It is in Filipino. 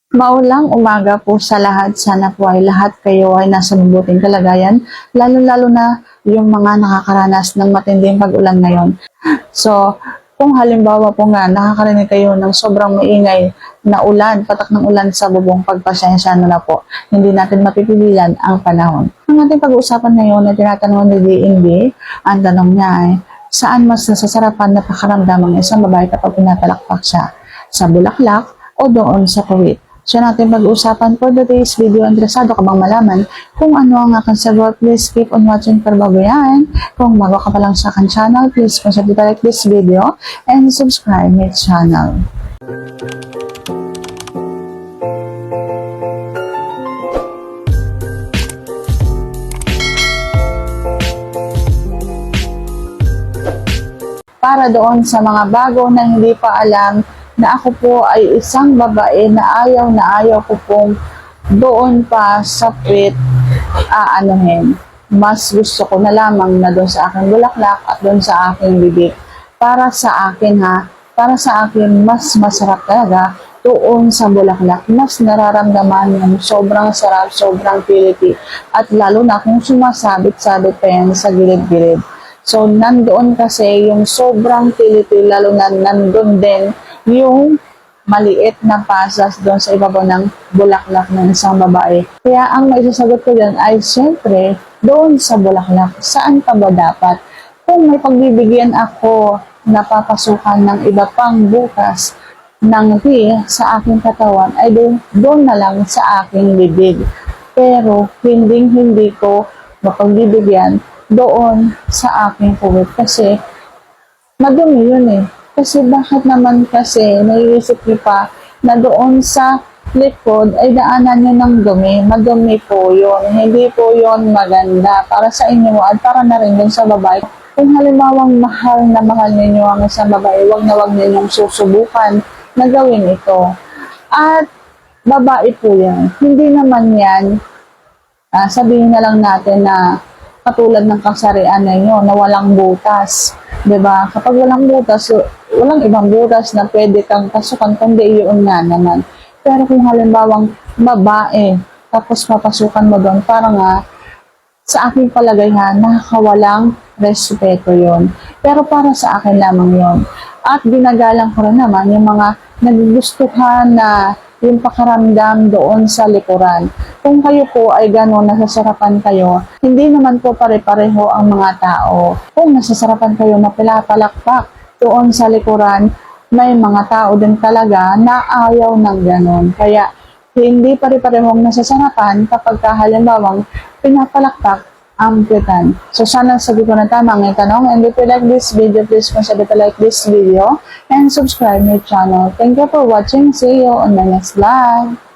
Maulang umaga po sa lahat. Sana po ay lahat kayo ay nasa mabuting kalagayan, lalo-lalo na yung mga nakakaranas ng matinding pag-ulan ngayon. So, kung halimbawa po nga nakakarinig kayo ng sobrang maingay na ulan, patak ng ulan sa bubong, pagpasensya na po. Hindi natin mapipigilan ang panahon. Ang ating pag-uusapan ngayon na tinatanong ni DNB, ang tanong niya ay, saan mas nasasarapan na pakaramdam ng isang babae kapag pinapalakpak siya? Sa bulaklak o doon sa kawit? So natin pag-uusapan for today's video. Interesado ka bang malaman kung ano ang aking sagot? Please keep on watching para bago yan. Kung bago ka pa lang sa aking channel, please consider to like this video and subscribe my channel. Para doon sa mga bago na hindi pa alam na ako po ay isang babae na ayaw ko pong doon pa sa puwit aanuhin. Mas gusto ko na lamang na doon sa aking bulaklak at doon sa aking bibig. Para sa akin para sa akin mas masarap talaga doon sa bulaklak. Mas nararamdaman yung sobrang sarap, sobrang piliti. At lalo na kung sumasabit-sabit pa yan sa gilid-gilid. So, nandoon kasi yung sobrang piliti, lalo na nandoon din yung maliit na pasas doon sa ibabaw ng bulaklak ng isang babae. Kaya ang maisasagot ko dyan ay siyempre doon sa bulaklak. Saan pa ba dapat? Kung may pagbibigyan ako na papasukan ng iba pang bukas ng tea sa aking katawan, ay doon na lang sa aking bibig. Pero hindi ko mapagbibigyan doon sa aking puwit kasi madumi yun eh. Kasi bakit naman kasi naiisip niyo pa na doon sa likod ay daanan niyo ng dumi, madumi po yun. Hindi po yun maganda para sa inyo at para na rin din sa babae. Kung halimbawang mahal ninyo ang isang babae, wag ninyong susubukan na gawin ito. At babae po yan. Hindi naman yan, sabihin na lang natin na katulad ng kasarian ninyo na walang butas. Diba? Kapag walang butas, walang ibang butas na pwede kang pasukan kundi yun nga naman. Pero kung halimbawang babae, tapos papasukan mo doon, parang nga, sa aking palagay nakakawalang respeto yon. Pero para sa akin lamang yon. At ginagalang ko rin naman yung mga nagugustuhan na yung pakaramdam doon sa likuran. Kung kayo po ay gano'n, nasasarapan kayo, hindi naman po pare-pareho ang mga tao. Kung nasasarapan kayo na pinapalakpak doon sa likuran, may mga tao din talaga na ayaw ng gano'n. Kaya hindi pare-parehong nasasarapan kapag halimbawang pinapalakpak ang puwitan. So sana sabi ko na tama ang tanong. And if you like this video, please consider to like this video and subscribe my channel. Thank you for watching. See you on my next vlog.